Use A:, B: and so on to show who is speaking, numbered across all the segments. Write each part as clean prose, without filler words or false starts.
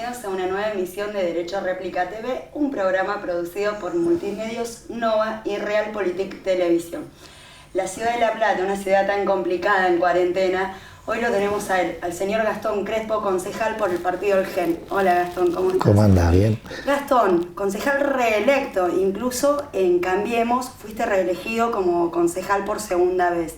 A: bienvenidos a una nueva emisión de Derecho Réplica TV, un programa producido por Multimedios Nova y Realpolitik Televisión. La ciudad de La Plata, una ciudad tan complicada en cuarentena, hoy lo tenemos a él, al señor Gastón Crespo, concejal por el partido El GEN. Hola Gastón, ¿cómo estás?
B: ¿Cómo andás? Bien.
A: Gastón, concejal reelecto, incluso en Cambiemos fuiste reelegido como concejal por segunda vez.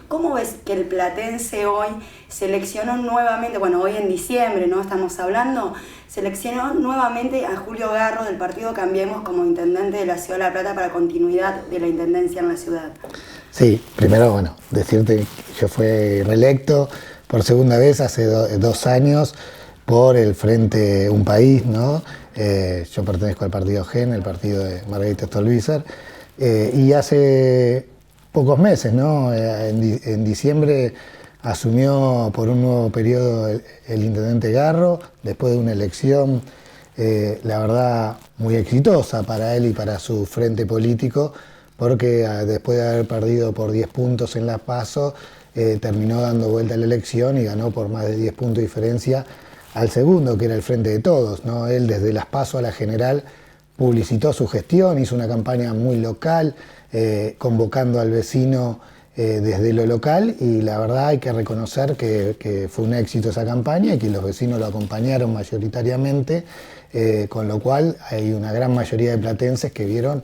A: ¿Cómo ves que el platense hoy seleccionó nuevamente, bueno, hoy en diciembre, ¿no? Estamos hablando, seleccionó nuevamente a Julio Garro del partido Cambiemos como intendente de la ciudad de La Plata para continuidad de la intendencia en la ciudad?
B: Sí, primero, bueno, decirte que yo fui reelecto por segunda vez hace 2 años por el Frente Un País, ¿no? Yo pertenezco al partido GEN, el partido de Margarita Stolbizer, y hace pocos meses, ¿no? En diciembre asumió por un nuevo periodo el intendente Garro, después de una elección, la verdad, muy exitosa para él y para su frente político, porque después de haber perdido por 10 puntos en las PASO, terminó dando vuelta a la elección y ganó por más de 10 puntos de diferencia al segundo, que era el Frente de Todos, ¿no? Él desde las PASO a la general publicitó su gestión, hizo una campaña muy local, convocando al vecino desde lo local, y la verdad hay que reconocer que fue un éxito esa campaña y que los vecinos lo acompañaron mayoritariamente, con lo cual hay una gran mayoría de platenses que vieron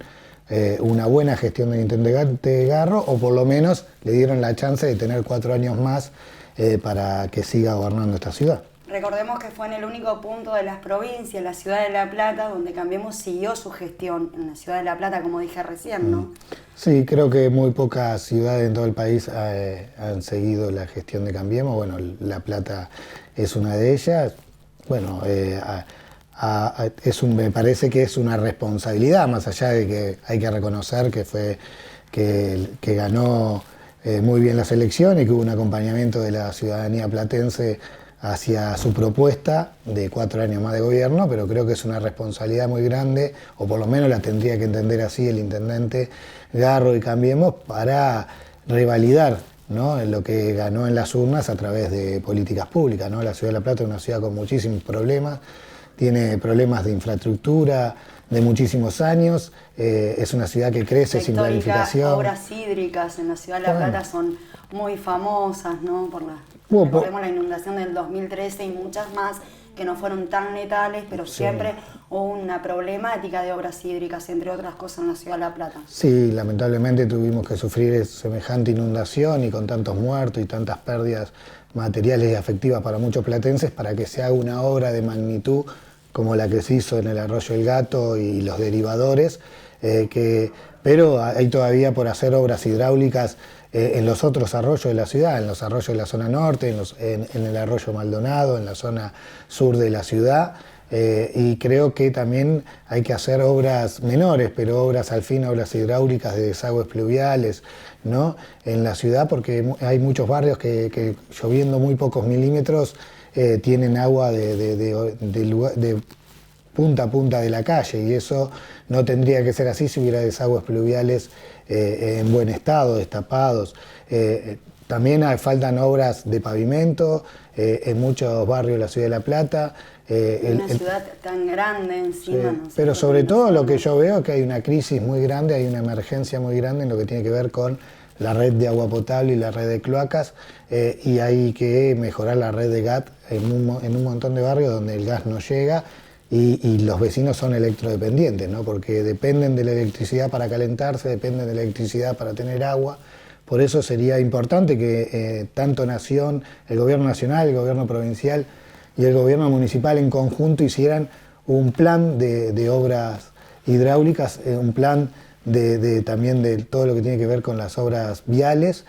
B: una buena gestión del intendente Garro, o por lo menos le dieron la chance de tener 4 años más para que siga gobernando esta ciudad.
A: Recordemos que fue en el único punto de las provincias, la ciudad de La Plata, donde Cambiemos siguió su gestión en la ciudad de La Plata, como dije recién, ¿no?
B: Sí, creo que muy pocas ciudades en todo el país han seguido la gestión de Cambiemos. Bueno, La Plata es una de ellas. Bueno, me parece que es una responsabilidad, más allá de que hay que reconocer que ganó muy bien las elecciones y que hubo un acompañamiento de la ciudadanía platense hacia su propuesta de 4 años más de gobierno, pero creo que es una responsabilidad muy grande, o por lo menos la tendría que entender así el intendente Garro y Cambiemos, para revalidar, ¿no?, lo que ganó en las urnas a través de políticas públicas, ¿no? La ciudad de La Plata es una ciudad con muchísimos problemas, tiene problemas de infraestructura de muchísimos años, es una ciudad que crece sin planificación.
A: Obras hídricas en la ciudad de La Plata son muy famosas, ¿no? Recordemos la inundación del 2013 y muchas más que no fueron tan letales, pero siempre hubo una problemática de obras hídricas, entre otras cosas, en la ciudad de La Plata.
B: Sí, lamentablemente tuvimos que sufrir semejante inundación y con tantos muertos y tantas pérdidas materiales y afectivas para muchos platenses, para que se haga una obra de magnitud como la que se hizo en el Arroyo El Gato y los derivadores, pero hay todavía por hacer obras hidráulicas en los otros arroyos de la ciudad, en los arroyos de la zona norte, en el arroyo Maldonado, en la zona sur de la ciudad, y creo que también hay que hacer obras menores, pero obras al fin, obras hidráulicas de desagües pluviales, ¿no?, en la ciudad, porque hay muchos barrios que lloviendo muy pocos milímetros tienen agua de punta a punta de la calle, y eso no tendría que ser así si hubiera desagües pluviales en buen estado, destapados. También faltan obras de pavimento en muchos barrios de la ciudad de La Plata.
A: Una ciudad tan grande encima.
B: Sí,
A: no sé,
B: pero sobre todo lo que yo veo es que hay una crisis muy grande, hay una emergencia muy grande en lo que tiene que ver con la red de agua potable y la red de cloacas, y hay que mejorar la red de gas en un montón de barrios donde el gas no llega. Y los vecinos son electrodependientes, ¿no?, porque dependen de la electricidad para calentarse, dependen de la electricidad para tener agua. Por eso sería importante que tanto Nación, el gobierno nacional, el gobierno provincial y el gobierno municipal en conjunto hicieran un plan de obras hidráulicas, un plan también de todo lo que tiene que ver con las obras viales,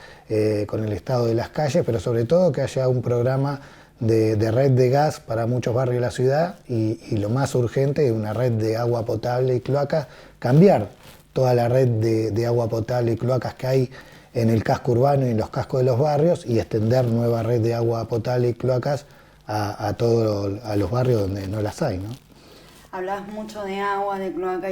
B: con el estado de las calles, pero sobre todo que haya un programa de red de gas para muchos barrios de la ciudad, y lo más urgente es una red de agua potable y cloacas, cambiar toda la red de agua potable y cloacas que hay en el casco urbano y en los cascos de los barrios, y extender nueva red de agua potable y cloacas a los barrios donde no las hay, ¿no?
A: Hablabas mucho de agua, de cloaca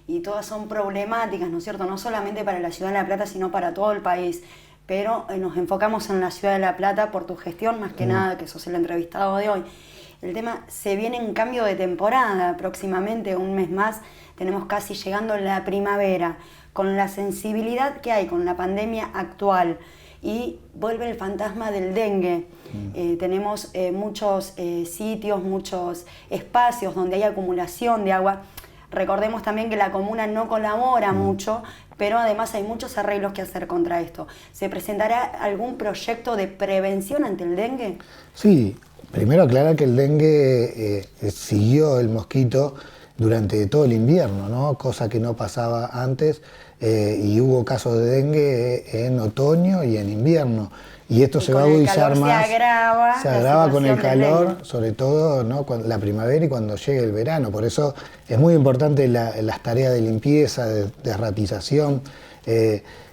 A: y todas son problemáticas, ¿no es cierto? No solamente para la ciudad de La Plata, sino para todo el país. Pero nos enfocamos en la ciudad de La Plata por tu gestión, más que nada, que sos el entrevistado de hoy. el tema, se viene un cambio de temporada, próximamente, un mes más, tenemos casi llegando la primavera, con la sensibilidad que hay con la pandemia actual, y vuelve el fantasma del dengue. Tenemos muchos sitios, muchos espacios donde hay acumulación de agua. Recordemos también que la comuna no colabora mucho, pero además hay muchos arreglos que hacer contra esto. ¿Se presentará algún proyecto de prevención ante el dengue?
B: Sí, primero aclarar que el dengue siguió el mosquito durante todo el invierno, ¿no? Cosa que no pasaba antes, y hubo casos de dengue en otoño y en invierno. Y esto se va a agudizar más. Se agrava con el calor, sobre todo, ¿no? La primavera y cuando llegue el verano. Por eso es muy importante las tareas de limpieza, de ratización.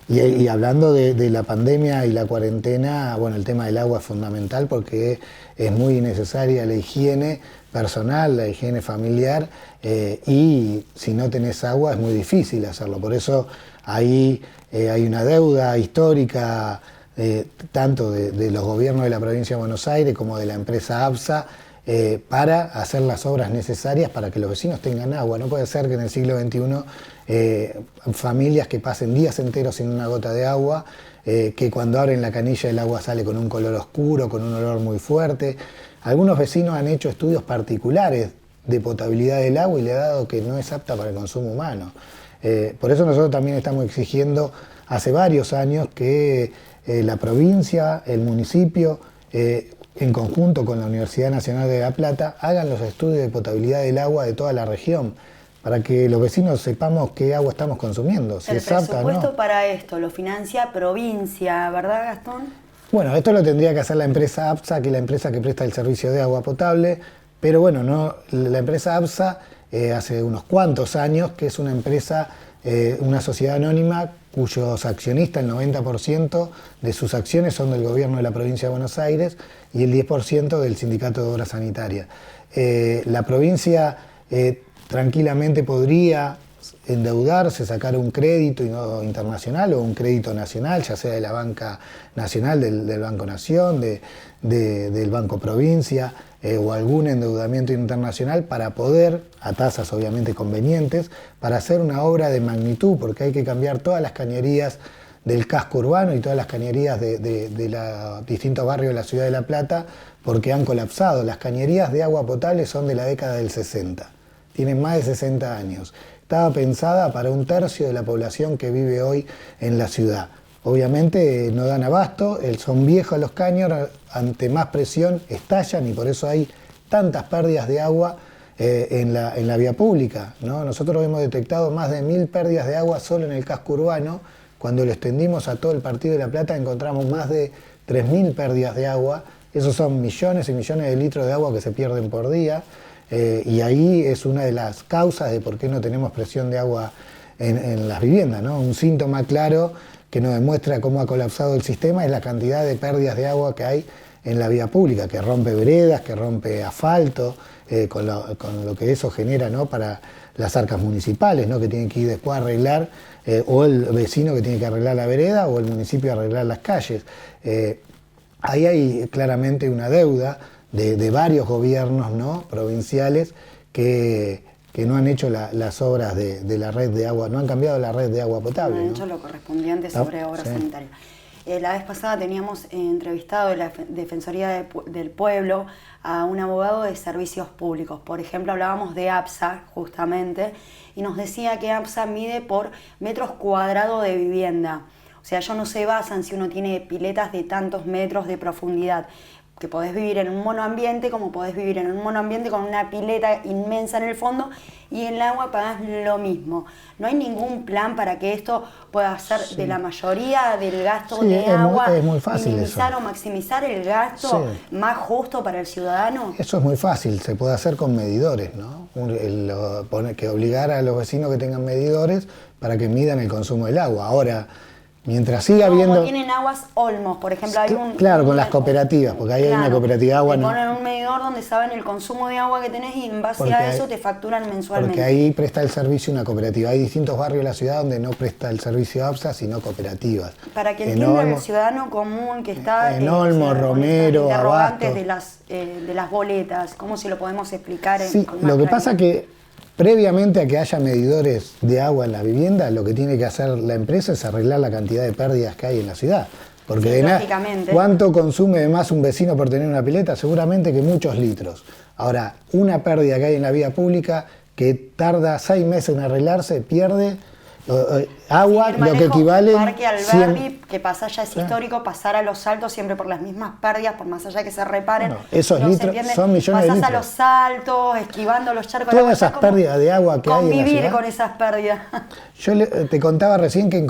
B: Y hablando de la pandemia y la cuarentena, bueno, el tema del agua es fundamental porque es muy necesaria la higiene personal, la higiene familiar, y si no tenés agua es muy difícil hacerlo. Por eso ahí hay una deuda histórica, tanto de los gobiernos de la provincia de Buenos Aires como de la empresa ABSA, para hacer las obras necesarias para que los vecinos tengan agua. No puede ser que en el siglo XXI familias que pasen días enteros sin una gota de agua, que cuando abren la canilla el agua sale con un color oscuro, con un olor muy fuerte. Algunos vecinos han hecho estudios particulares de potabilidad del agua y le ha dado que no es apta para el consumo humano. Por eso nosotros también estamos exigiendo hace varios años que la provincia, el municipio, en conjunto con la Universidad Nacional de La Plata, hagan los estudios de potabilidad del agua de toda la región, para que los vecinos sepamos qué agua estamos consumiendo, si es apta o no.
A: El presupuesto para esto lo financia provincia, ¿verdad, Gastón?
B: Bueno, esto lo tendría que hacer la empresa ABSA, que es la empresa que presta el servicio de agua potable, pero bueno, no, la empresa ABSA hace unos cuantos años que es una empresa, una sociedad anónima cuyos accionistas, el 90% de sus acciones son del gobierno de la provincia de Buenos Aires y el 10% del Sindicato de Obras Sanitarias. La provincia tranquilamente podría endeudarse, sacar un crédito internacional o un crédito nacional, ya sea de la banca nacional, del Banco Nación, del Banco Provincia, o algún endeudamiento internacional para poder, a tasas obviamente convenientes, para hacer una obra de magnitud, porque hay que cambiar todas las cañerías del casco urbano y todas las cañerías de los distintos barrios de la ciudad de La Plata, porque han colapsado. Las cañerías de agua potable son de la década del 60, tienen más de 60 años. Estaba pensada para 1/3 de la población que vive hoy en la ciudad. Obviamente no dan abasto, son viejos los caños, ante más presión estallan y por eso hay tantas pérdidas de agua en la vía pública, ¿no? Nosotros hemos detectado más de 1000 pérdidas de agua solo en el casco urbano. Cuando lo extendimos a todo el Partido de La Plata encontramos más de 3000 pérdidas de agua. Esos son millones y millones de litros de agua que se pierden por día. Y ahí es una de las causas de por qué no tenemos presión de agua en las viviendas, ¿no? Un síntoma claro que nos demuestra cómo ha colapsado el sistema es la cantidad de pérdidas de agua que hay en la vía pública, que rompe veredas, que rompe asfalto, con lo que eso genera, ¿no? Para las arcas municipales, ¿no? Que tienen que ir después a arreglar, o el vecino que tiene que arreglar la vereda, o el municipio arreglar las calles. Ahí hay claramente una deuda de varios gobiernos, ¿no? Provinciales que no han hecho las obras de la red de agua, no han cambiado la red de agua potable.
A: No han hecho lo correspondiente sobre obras sanitarias. La vez pasada teníamos entrevistado en la Defensoría del Pueblo a un abogado de servicios públicos. Por ejemplo, hablábamos de ABSA, justamente, y nos decía que ABSA mide por metros cuadrados de vivienda. O sea, ellos no se basan si uno tiene piletas de tantos metros de profundidad, que podés vivir en un monoambiente como podés vivir en un monoambiente con una pileta inmensa en el fondo y en el agua pagás lo mismo. ¿No hay ningún plan para que esto pueda ser de la mayoría del gasto de agua?
B: Es muy fácil
A: minimizar
B: eso.
A: O maximizar el gasto más justo para el ciudadano.
B: Eso es muy fácil, se puede hacer con medidores, ¿no? Que obligar a los vecinos que tengan medidores para que midan el consumo del agua. Ahora, Mientras siga
A: Como
B: habiendo...
A: tienen aguas Olmos, por ejemplo, hay un...
B: Claro, con las cooperativas, porque ahí hay una cooperativa de agua.
A: Te
B: ¿no?
A: ponen un medidor donde saben el consumo de agua que tenés y en base a eso te facturan mensualmente.
B: Porque ahí presta el servicio una cooperativa. Hay distintos barrios de la ciudad donde no presta el servicio APSA, sino cooperativas.
A: Para que entienda el ciudadano común que está...
B: En Olmos, Romero,
A: interrogantes
B: Abasto.
A: de las boletas, ¿cómo se lo podemos explicar?
B: Sí,
A: con más
B: lo que
A: claridad?
B: pasa que previamente a que haya medidores de agua en la vivienda, lo que tiene que hacer la empresa es arreglar la cantidad de pérdidas que hay en la ciudad. Porque
A: Sí, lógicamente.
B: ¿cuánto consume de más un vecino por tener una pileta? Seguramente que muchos litros. Ahora, una pérdida que hay en la vía pública que tarda 6 meses en arreglarse, pierde agua,
A: Sí,
B: lo que equivale...
A: Parque Alberdi, que pasa ya es histórico, pasar a los saltos siempre por las mismas pérdidas, por más allá que se reparen.
B: Bueno, esos litros son millones de litros.
A: Pasás a los saltos, esquivando los charcos.
B: Todas esas pérdidas de agua que hay en la
A: convivir
B: ciudad.
A: con esas pérdidas.
B: Yo te contaba recién que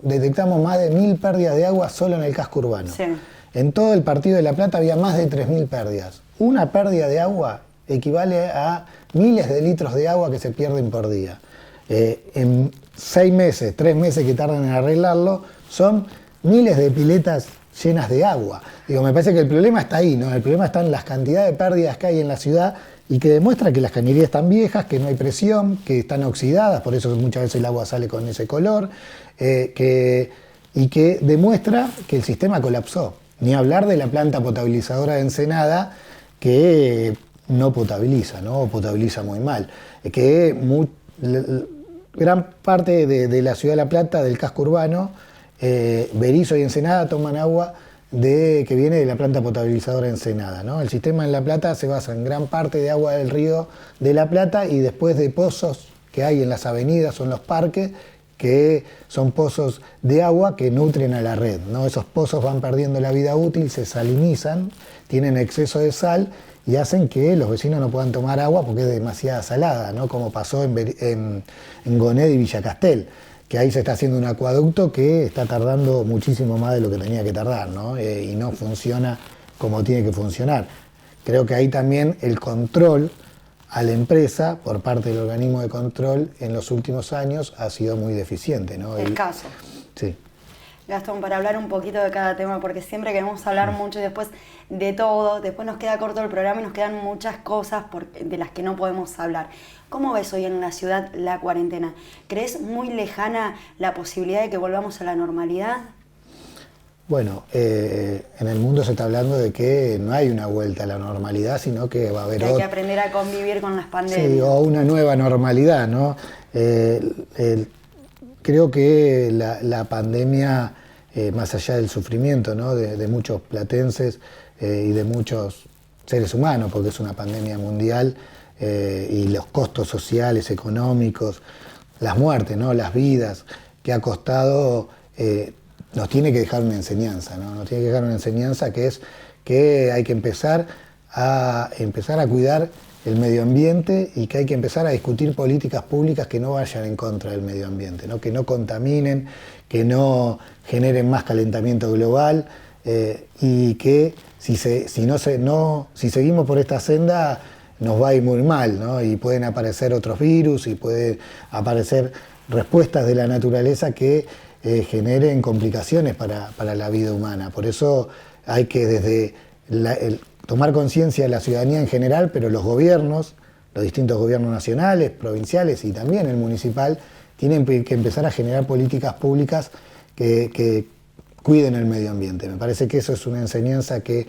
B: detectamos más de 1000 pérdidas de agua solo en el casco urbano.
A: Sí.
B: En todo el Partido de La Plata había más de 3000 pérdidas. Una pérdida de agua equivale a miles de litros de agua que se pierden por día. En 6 meses, 3 meses que tardan en arreglarlo, son miles de piletas llenas de agua. Digo, me parece que el problema está ahí, ¿no? El problema está en las cantidades de pérdidas que hay en la ciudad y que demuestra que las cañerías están viejas, que no hay presión, que están oxidadas, por eso muchas veces el agua sale con ese color, y que demuestra que el sistema colapsó. Ni hablar de la planta potabilizadora de Ensenada, que no potabiliza, ¿no? O potabiliza muy mal. Gran parte de la ciudad de La Plata, del casco urbano, Berisso y Ensenada toman agua que viene de la planta potabilizadora de Ensenada, ¿no? El sistema en La Plata se basa en gran parte de agua del río de La Plata y después de pozos que hay en las avenidas o en los parques, que son pozos de agua que nutren a la red, ¿no? Esos pozos van perdiendo la vida útil, se salinizan, tienen exceso de sal y hacen que los vecinos no puedan tomar agua porque es demasiada salada, ¿no? Como pasó en Gonet y Villa Castel, que ahí se está haciendo un acueducto que está tardando muchísimo más de lo que tenía que tardar, ¿no? Y no funciona como tiene que funcionar. Creo que ahí también el control a la empresa por parte del organismo de control en los últimos años ha sido muy deficiente, ¿no?
A: Escaso.
B: Sí.
A: Gastón, para hablar un poquito de cada tema, porque siempre queremos hablar mucho y después de todo, después nos queda corto el programa y nos quedan muchas cosas de las que no podemos hablar. ¿Cómo ves hoy en la ciudad la cuarentena? ¿Crees muy lejana la posibilidad de que volvamos a la normalidad?
B: Bueno, en el mundo se está hablando de que no hay una vuelta a la normalidad, sino que va a haber
A: hay que aprender a convivir con las pandemias.
B: Sí, o una nueva normalidad, ¿no? Creo que la pandemia, más allá del sufrimiento, ¿no? de muchos platenses y de muchos seres humanos, porque es una pandemia mundial, y los costos sociales, económicos, las muertes, ¿no? Las vidas que ha costado, nos tiene que dejar una enseñanza, ¿no? Nos tiene que dejar una enseñanza que es que hay que empezar a cuidar el medio ambiente y que hay que empezar a discutir políticas públicas que no vayan en contra del medio ambiente, ¿no? Que no contaminen, que no generen más calentamiento global, y que si seguimos por esta senda nos va a ir muy mal, ¿no? Y pueden aparecer otros virus y pueden aparecer respuestas de la naturaleza que generen complicaciones para la vida humana. Por eso hay que desde tomar conciencia de la ciudadanía en general, pero los gobiernos, los distintos gobiernos nacionales, provinciales y también el municipal, tienen que empezar a generar políticas públicas que cuiden el medio ambiente. Me parece que eso es una enseñanza que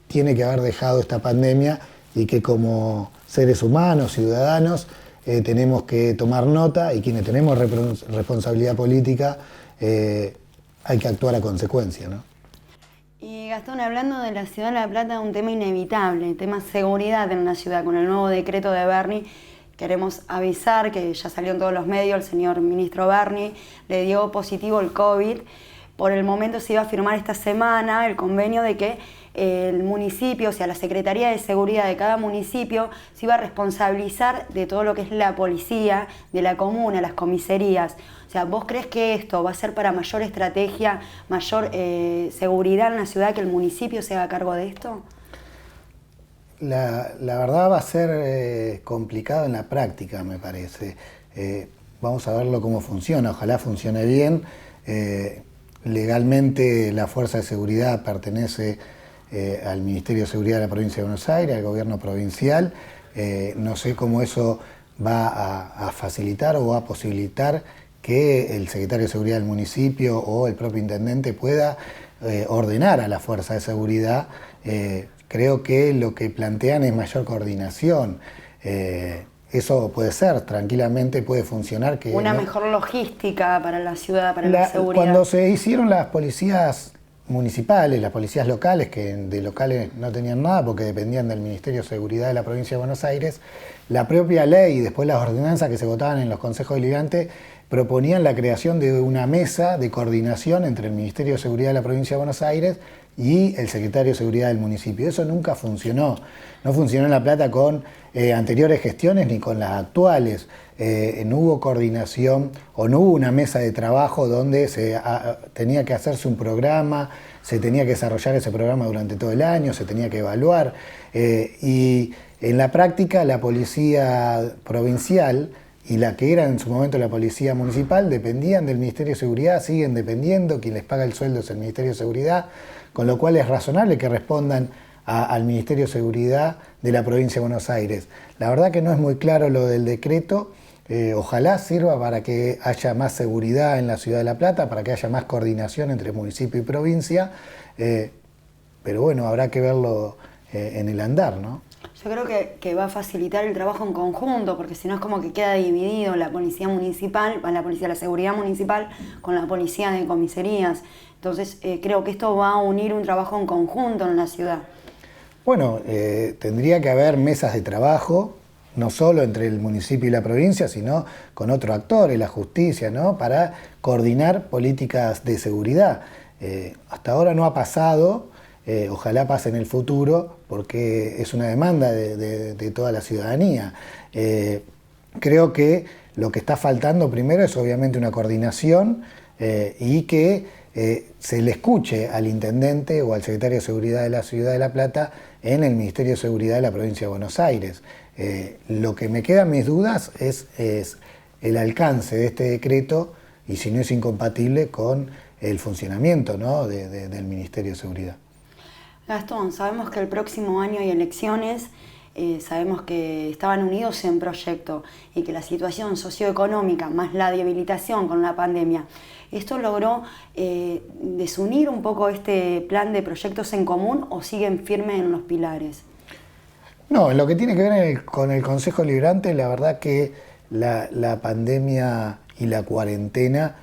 B: tiene que haber dejado esta pandemia y que como seres humanos, ciudadanos, tenemos que tomar nota y quienes tenemos responsabilidad política hay que actuar a consecuencia, ¿no?
A: Y Gastón, hablando de la ciudad de La Plata, un tema inevitable, el tema seguridad en la ciudad, con el nuevo decreto de Berni, queremos avisar que ya salió en todos los medios, el señor ministro Berni le dio positivo el COVID. Por el momento se iba a firmar esta semana el convenio de que el municipio, o sea, la Secretaría de Seguridad de cada municipio se iba a responsabilizar de todo lo que es la policía, de la comuna, las comisarías. O sea, ¿vos crees que esto va a ser para mayor estrategia, mayor seguridad en la ciudad, que el municipio se haga cargo de esto?
B: La verdad va a ser complicado en la práctica, me parece. Vamos a verlo cómo funciona, ojalá funcione bien. Legalmente la Fuerza de Seguridad pertenece al Ministerio de Seguridad de la Provincia de Buenos Aires, al gobierno provincial. No sé cómo eso va a facilitar o va a posibilitar que el secretario de Seguridad del municipio o el propio intendente pueda ordenar a la Fuerza de Seguridad. Creo que lo que plantean es mayor coordinación. Eso puede ser, tranquilamente puede funcionar.
A: Una mejor logística para la ciudad, para la seguridad.
B: Cuando se hicieron las policías municipales, las policías locales, que de locales no tenían nada porque dependían del Ministerio de Seguridad de la Provincia de Buenos Aires, la propia ley y después las ordenanzas que se votaban en los consejos deliberantes proponían la creación de una mesa de coordinación entre el Ministerio de Seguridad de la Provincia de Buenos Aires y el secretario de Seguridad del municipio. Eso nunca funcionó. No funcionó en La Plata con anteriores gestiones ni con las actuales. No hubo coordinación o no hubo una mesa de trabajo donde tenía que hacerse un programa, se tenía que desarrollar ese programa durante todo el año, se tenía que evaluar. Y en la práctica la policía provincial y la que era en su momento la policía municipal dependían del Ministerio de Seguridad, siguen dependiendo, quien les paga el sueldo es el Ministerio de Seguridad, con lo cual es razonable que respondan al Ministerio de Seguridad de la Provincia de Buenos Aires. La verdad que no es muy claro lo del decreto, ojalá sirva para que haya más seguridad en la ciudad de La Plata, para que haya más coordinación entre municipio y provincia, pero bueno, habrá que verlo en el andar, ¿no?
A: Yo creo que va a facilitar el trabajo en conjunto, porque si no es como que queda dividido la policía municipal, la seguridad municipal con la policía de comisarías. Entonces creo que esto va a unir un trabajo en conjunto en la ciudad.
B: Bueno, tendría que haber mesas de trabajo, no solo entre el municipio y la provincia, sino con otros actores, la justicia, ¿no? Para coordinar políticas de seguridad. Hasta ahora no ha pasado. Ojalá pase en el futuro, porque es una demanda de toda la ciudadanía. Creo que lo que está faltando primero es obviamente una coordinación y que se le escuche al intendente o al secretario de Seguridad de la Ciudad de La Plata en el Ministerio de Seguridad de la Provincia de Buenos Aires. Lo que me quedan mis dudas es el alcance de este decreto y si no es incompatible con el funcionamiento, ¿no? del Ministerio de Seguridad.
A: Gastón, sabemos que el próximo año hay elecciones, sabemos que estaban unidos en proyecto y que la situación socioeconómica más la debilitación con la pandemia, ¿esto logró desunir un poco este plan de proyectos en común o siguen firmes en los pilares?
B: No, en lo que tiene que ver con el Consejo Deliberante, la verdad que la pandemia y la cuarentena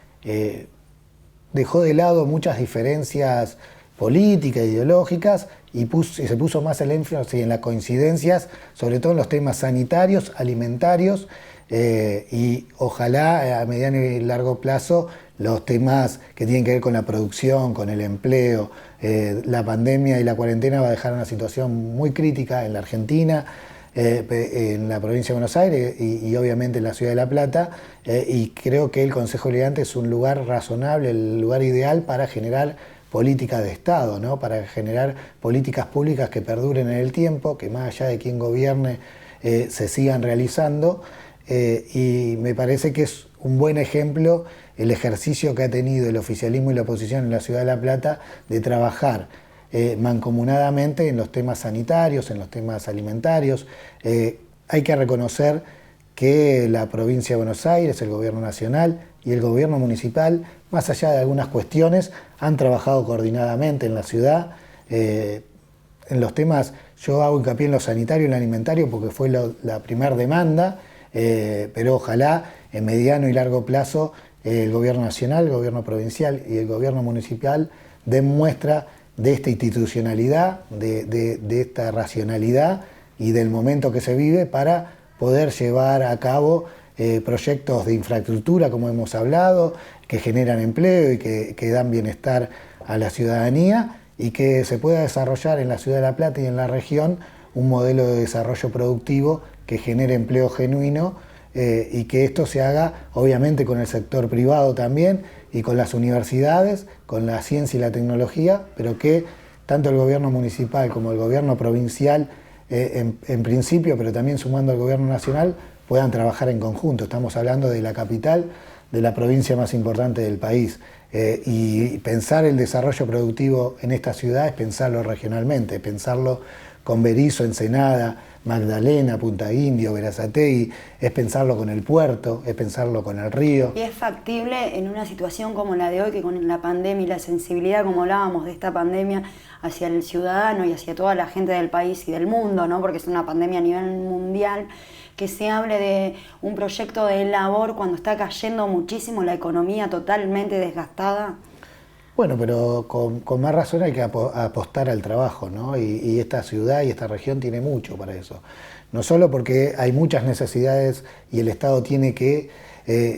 B: dejó de lado muchas diferencias políticas, ideológicas, y se puso más el énfasis en las coincidencias, sobre todo en los temas sanitarios, alimentarios, y ojalá a mediano y largo plazo los temas que tienen que ver con la producción, con el empleo. La pandemia y la cuarentena va a dejar una situación muy crítica en la Argentina, en la provincia de Buenos Aires y obviamente en la ciudad de La Plata, y creo que el Consejo Deliberante es un lugar razonable, el lugar ideal para generar política de Estado, ¿no? Para generar políticas públicas que perduren en el tiempo, que más allá de quién gobierne se sigan realizando, y me parece que es un buen ejemplo el ejercicio que ha tenido el oficialismo y la oposición en la ciudad de La Plata de trabajar mancomunadamente en los temas sanitarios, en los temas alimentarios. Hay que reconocer que la provincia de Buenos Aires, el gobierno nacional y el gobierno municipal, más allá de algunas cuestiones, han trabajado coordinadamente en la ciudad. En los temas, yo hago hincapié en lo sanitario y en lo alimentario porque fue la primera demanda, pero ojalá en mediano y largo plazo el gobierno nacional, el gobierno provincial y el gobierno municipal den muestra de esta institucionalidad, de esta racionalidad y del momento que se vive para poder llevar a cabo proyectos de infraestructura, como hemos hablado, que generan empleo y que dan bienestar a la ciudadanía y que se pueda desarrollar en la ciudad de La Plata y en la región un modelo de desarrollo productivo que genere empleo genuino y que esto se haga obviamente con el sector privado también y con las universidades, con la ciencia y la tecnología, pero que tanto el gobierno municipal como el gobierno provincial en principio, pero también sumando al gobierno nacional, puedan trabajar en conjunto. Estamos hablando de la capital de la provincia más importante del país. Y pensar el desarrollo productivo en esta ciudad es pensarlo regionalmente, pensarlo con Berisso, Ensenada, Magdalena, Punta Indio, Berazategui, es pensarlo con el puerto, es pensarlo con el río.
A: Y es factible en una situación como la de hoy, que con la pandemia y la sensibilidad, como hablábamos de esta pandemia, hacia el ciudadano y hacia toda la gente del país y del mundo, ¿no? Porque es una pandemia a nivel mundial, que se hable de un proyecto de labor cuando está cayendo muchísimo la economía totalmente desgastada.
B: Bueno, pero con más razón hay que apostar al trabajo, ¿no? Y esta ciudad y esta región tiene mucho para eso. No solo porque hay muchas necesidades y el Estado tiene que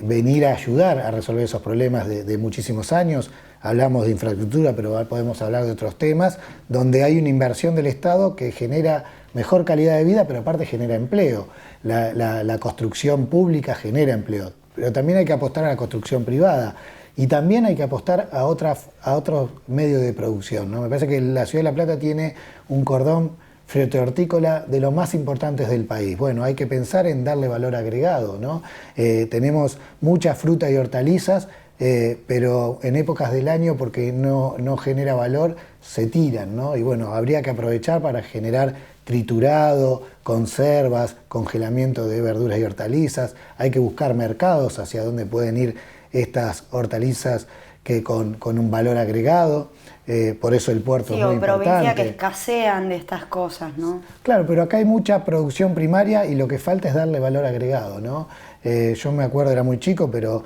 B: venir a ayudar a resolver esos problemas de muchísimos años. Hablamos de infraestructura, pero podemos hablar de otros temas, donde hay una inversión del Estado que genera mejor calidad de vida, pero aparte genera empleo. La construcción pública genera empleo, pero también hay que apostar a la construcción privada. Y también hay que apostar a otros medios de producción, ¿no? Me parece que la Ciudad de La Plata tiene un cordón fruto-hortícola de los más importantes del país. Bueno, hay que pensar en darle valor agregado, ¿no? Tenemos muchas frutas y hortalizas, pero en épocas del año, porque no genera valor, se tiran, ¿no? Y bueno, habría que aprovechar para generar triturado, conservas, congelamiento de verduras y hortalizas. Hay que buscar mercados hacia donde pueden ir estas hortalizas que con un valor agregado, por eso el puerto es muy importante.
A: Provincia que escasean de estas cosas, ¿no?
B: Claro, pero acá hay mucha producción primaria y lo que falta es darle valor agregado, ¿no? Yo me acuerdo, era muy chico, pero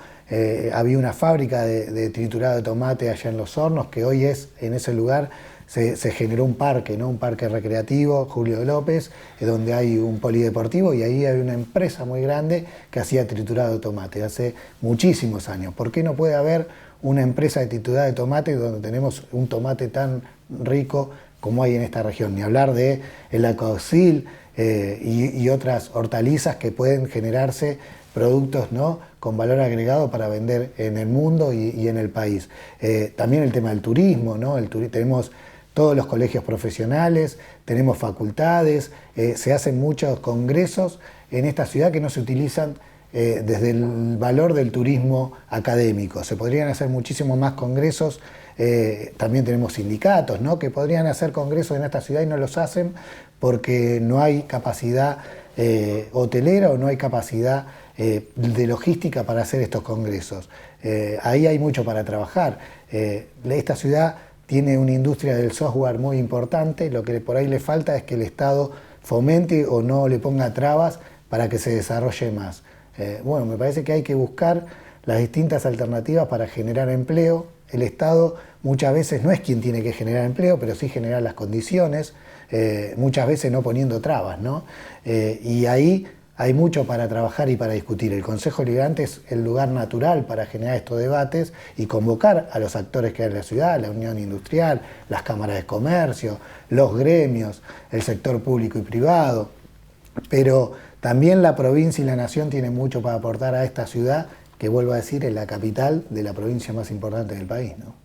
B: había una fábrica de triturado de tomate allá en Los Hornos, que hoy en ese lugar se generó un parque, ¿no? Un parque recreativo, Julio López, donde hay un polideportivo y ahí hay una empresa muy grande que hacía triturado de tomate hace muchísimos años. ¿Por qué no puede haber una empresa de triturado de tomate donde tenemos un tomate tan rico como hay en esta región? Ni hablar de el alcaucil y otras hortalizas que pueden generarse productos, ¿no?, con valor agregado para vender en el mundo y en el país. También el tema del turismo, ¿no? Tenemos todos los colegios profesionales, tenemos facultades, se hacen muchos congresos en esta ciudad que no se utilizan desde el valor del turismo académico. Se podrían hacer muchísimos más congresos, también tenemos sindicatos, ¿no?, que podrían hacer congresos en esta ciudad y no los hacen porque no hay capacidad hotelera o no hay capacidad de logística para hacer estos congresos. Ahí hay mucho para trabajar. Esta ciudad tiene una industria del software muy importante, lo que por ahí le falta es que el Estado fomente o no le ponga trabas para que se desarrolle más. Bueno, me parece que hay que buscar las distintas alternativas para generar empleo. El Estado muchas veces no es quien tiene que generar empleo, pero sí generar las condiciones, muchas veces no poniendo trabas, ¿no? Y ahí hay mucho para trabajar y para discutir. El Consejo Deliberante es el lugar natural para generar estos debates y convocar a los actores que hay en la ciudad, la Unión Industrial, las cámaras de comercio, los gremios, el sector público y privado. Pero también la provincia y la nación tienen mucho para aportar a esta ciudad, que vuelvo a decir, es la capital de la provincia más importante del país, ¿no?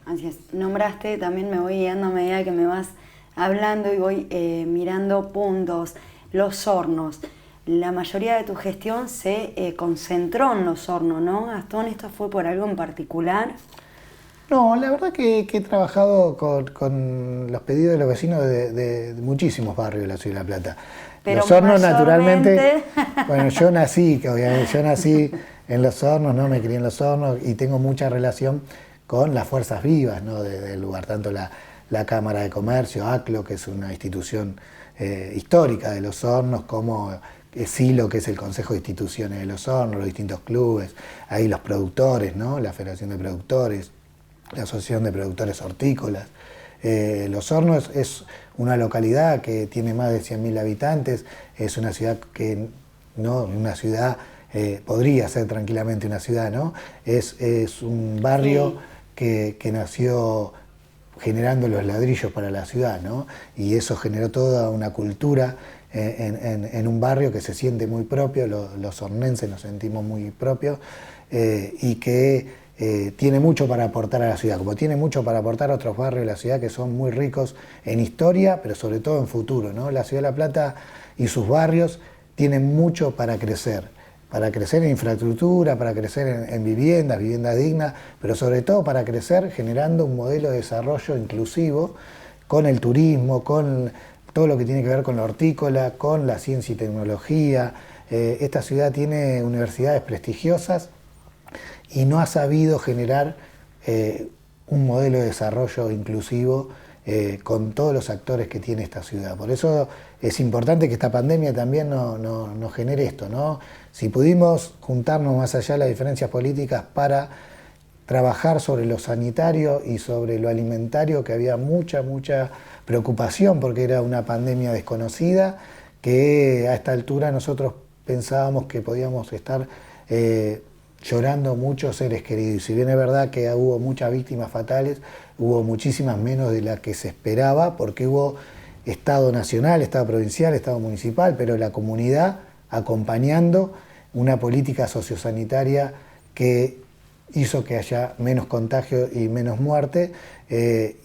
A: Así es. Nombraste, también me voy guiando a medida que me vas hablando y voy mirando puntos. Los Hornos. La mayoría de tu gestión se concentró en Los Hornos, ¿no, Gastón? ¿Esto fue por algo en particular?
B: No, la verdad que he trabajado con los pedidos de los vecinos de muchísimos barrios de la Ciudad de La Plata.
A: Pero
B: Los Hornos,
A: mayormente...
B: naturalmente, bueno, yo nací en Los Hornos, ¿no? Me crié en Los Hornos y tengo mucha relación con las fuerzas vivas, ¿no?, del lugar, tanto la Cámara de Comercio, ACLO, que es una institución histórica de Los Hornos, como SILO, que es el Consejo de Instituciones de Los Hornos, los distintos clubes, ahí los productores, ¿no?, la Federación de Productores, la Asociación de Productores Hortícolas. Los Hornos es una localidad que tiene más de 100.000 habitantes, es una ciudad que, ¿no?, una ciudad, podría ser tranquilamente una ciudad, ¿no? Es un barrio que nació generando los ladrillos para la ciudad, ¿no? Y eso generó toda una cultura en un barrio que se siente muy propio, los hornenses nos sentimos muy propios, y que tiene mucho para aportar a la ciudad, como tiene mucho para aportar a otros barrios de la ciudad que son muy ricos en historia, pero sobre todo en futuro, ¿no? La Ciudad de La Plata y sus barrios tienen mucho para crecer, para crecer en infraestructura, para crecer en viviendas dignas, pero sobre todo para crecer generando un modelo de desarrollo inclusivo con el turismo, con todo lo que tiene que ver con la hortícola, con la ciencia y tecnología. Esta ciudad tiene universidades prestigiosas y no ha sabido generar un modelo de desarrollo inclusivo con todos los actores que tiene esta ciudad. Por eso es importante que esta pandemia también nos genere esto, ¿no? Si pudimos juntarnos más allá de las diferencias políticas para trabajar sobre lo sanitario y sobre lo alimentario, que había mucha preocupación porque era una pandemia desconocida, que a esta altura nosotros pensábamos que podíamos estar llorando muchos seres queridos. Y si bien es verdad que hubo muchas víctimas fatales, hubo muchísimas menos de las que se esperaba, porque hubo Estado nacional, Estado provincial, Estado municipal, pero la comunidad acompañando una política sociosanitaria que hizo que haya menos contagio y menos muerte,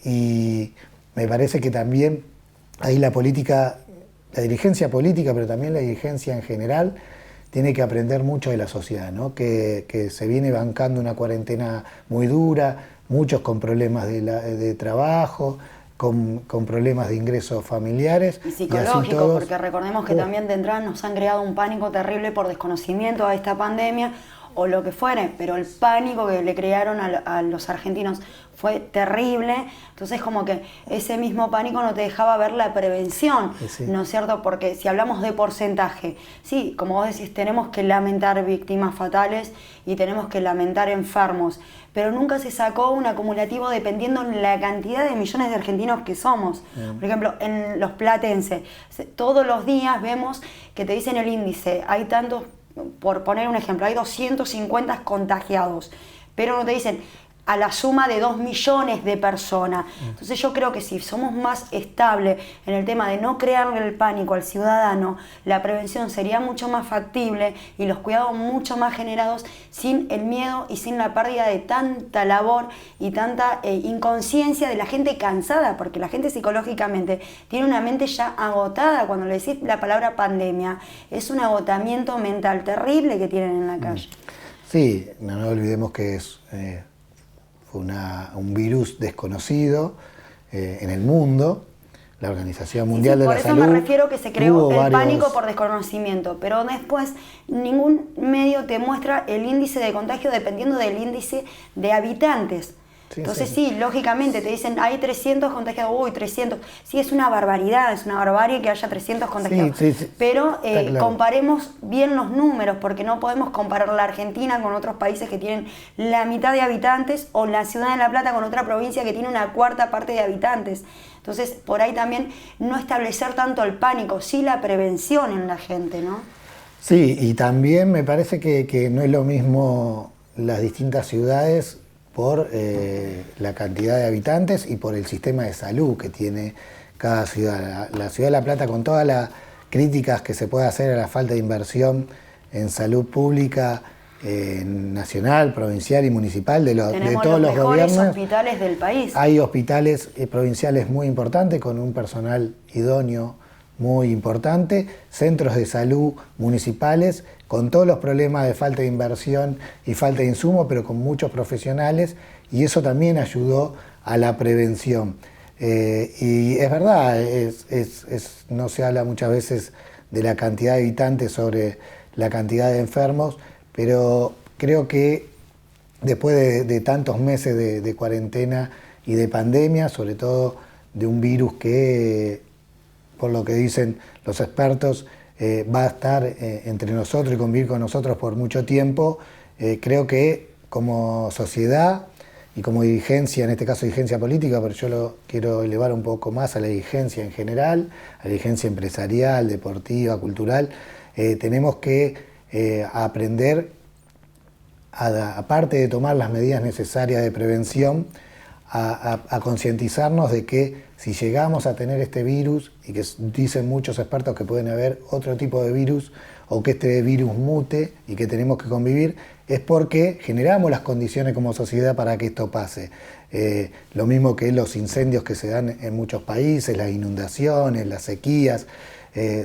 B: y me parece que también ahí la dirigencia política, pero también la dirigencia en general, tiene que aprender mucho de la sociedad, ¿no? Que se viene bancando una cuarentena muy dura, muchos con problemas de trabajo, con problemas de ingresos familiares.
A: Y psicológico, porque recordemos que también de entrada nos han creado un pánico terrible por desconocimiento a esta pandemia, o lo que fuere, pero el pánico que le crearon a los argentinos fue terrible. Entonces como que ese mismo pánico no te dejaba ver la prevención, sí. ¿No es cierto? Porque si hablamos de porcentaje, sí, como vos decís, tenemos que lamentar víctimas fatales y tenemos que lamentar enfermos, pero nunca se sacó un acumulativo dependiendo de la cantidad de millones de argentinos que somos. Por ejemplo, en los platenses, todos los días vemos que te dicen el índice, hay tantos, por poner un ejemplo, hay 250 contagiados, pero no te dicen a la suma de 2 millones de personas. Entonces yo creo que si somos más estables en el tema de no crearle el pánico al ciudadano, la prevención sería mucho más factible y los cuidados mucho más generados sin el miedo y sin la pérdida de tanta labor y tanta inconsciencia de la gente cansada, porque la gente psicológicamente tiene una mente ya agotada. Cuando le decís la palabra pandemia, es un agotamiento mental terrible que tienen en la calle.
B: Sí, no olvidemos que fue un virus desconocido en el mundo. La Organización Mundial de la Salud.
A: Por eso me refiero que se creó el pánico por desconocimiento, pero después ningún medio te muestra el índice de contagio dependiendo del índice de habitantes. Sí, entonces sí, lógicamente te dicen hay 300 contagiados, uy, 300. Sí, es una barbaridad, es una barbarie que haya 300 contagiados. Sí. Pero claro, comparemos bien los números, porque no podemos comparar la Argentina con otros países que tienen la mitad de habitantes, o la ciudad de La Plata con otra provincia que tiene una cuarta parte de habitantes. Entonces, por ahí también no establecer tanto el pánico, sí la prevención en la gente, ¿no?
B: Sí, y también me parece que no es lo mismo las distintas ciudades por la cantidad de habitantes y por el sistema de salud que tiene cada ciudad. La ciudad de La Plata, con todas las críticas que se puede hacer a la falta de inversión en salud pública nacional, provincial y municipal de todos los gobiernos. Tenemos los
A: hospitales del país.
B: Hay hospitales provinciales muy importantes con un personal idóneo muy importante, centros de salud municipales con todos los problemas de falta de inversión y falta de insumo, pero con muchos profesionales, y eso también ayudó a la prevención. Y es verdad, no se habla muchas veces de la cantidad de habitantes sobre la cantidad de enfermos, pero creo que después de tantos meses de cuarentena y de pandemia, sobre todo de un virus que, por lo que dicen los expertos, va a estar entre nosotros y convivir con nosotros por mucho tiempo, creo que como sociedad y como dirigencia, en este caso dirigencia política, pero yo lo quiero elevar un poco más a la dirigencia en general, a la dirigencia empresarial, deportiva, cultural, tenemos que aprender, aparte de tomar las medidas necesarias de prevención, a concientizarnos de que si llegamos a tener este virus, y que dicen muchos expertos que pueden haber otro tipo de virus, o que este virus mute y que tenemos que convivir, es porque generamos las condiciones como sociedad para que esto pase. Lo mismo que los incendios que se dan en muchos países, las inundaciones, las sequías,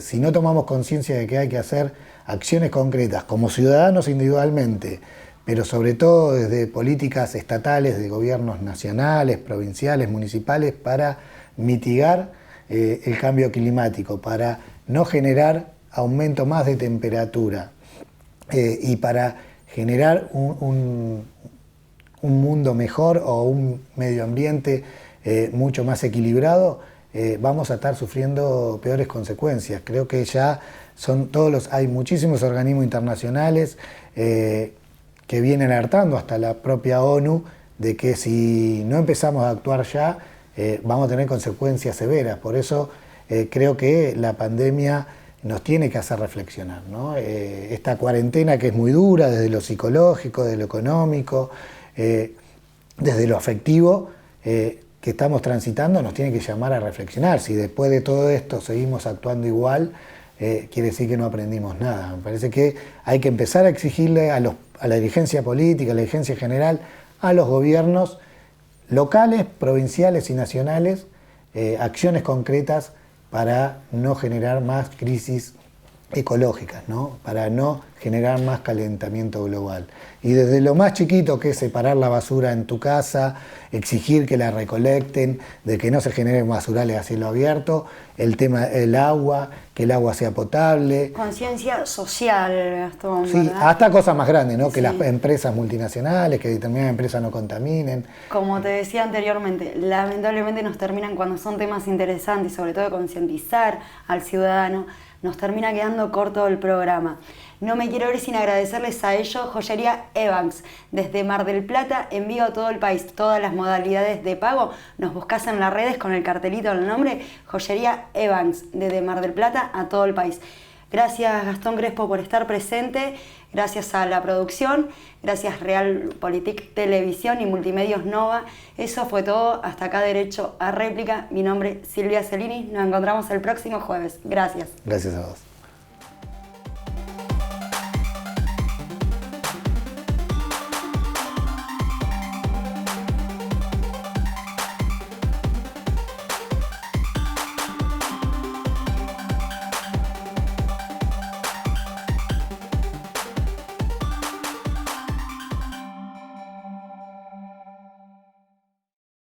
B: Si no tomamos conciencia de que hay que hacer acciones concretas como ciudadanos individualmente, pero sobre todo desde políticas estatales, de gobiernos nacionales, provinciales, municipales, para mitigar el cambio climático, para no generar aumento más de temperatura y para generar un mundo mejor o un medio ambiente mucho más equilibrado, vamos a estar sufriendo peores consecuencias. Creo que ya hay muchísimos organismos internacionales que vienen alertando, hasta la propia ONU, de que si no empezamos a actuar ya, vamos a tener consecuencias severas. Por eso creo que la pandemia nos tiene que hacer reflexionar, ¿no? Esta cuarentena que es muy dura desde lo psicológico, desde lo económico, desde lo afectivo, que estamos transitando, nos tiene que llamar a reflexionar. Si después de todo esto seguimos actuando igual, quiere decir que no aprendimos nada. Me parece que hay que empezar a exigirle a la dirigencia política, a la dirigencia general, a los gobiernos locales, provinciales y nacionales, acciones concretas para no generar más crisis ecológicas, ¿no? Para no generar más calentamiento global. Y desde lo más chiquito, que es separar la basura en tu casa, exigir que la recolecten, de que no se generen basurales a cielo abierto, el tema del agua, que el agua sea potable.
A: Conciencia social, Gastón,
B: sí,
A: ¿verdad?
B: hasta cosas más grandes, ¿no?
A: Sí.
B: Que las empresas multinacionales, que determinadas empresas no contaminen.
A: Como te decía anteriormente, lamentablemente nos terminan, cuando son temas interesantes, sobre todo de concientizar al ciudadano, nos termina quedando corto el programa. No me quiero ir sin agradecerles a ellos. Joyería Evans, desde Mar del Plata, envío a todo el país. Todas las modalidades de pago nos buscás en las redes con el cartelito del nombre. Joyería Evans, desde Mar del Plata a todo el país. Gracias, Gastón Crespo, por estar presente. Gracias a la producción. Gracias Realpolitik Televisión y Multimedios Nova. Eso fue todo. Hasta acá Derecho a Réplica. Mi nombre es Silvia Celini. Nos encontramos el próximo jueves. Gracias.
B: Gracias a vos.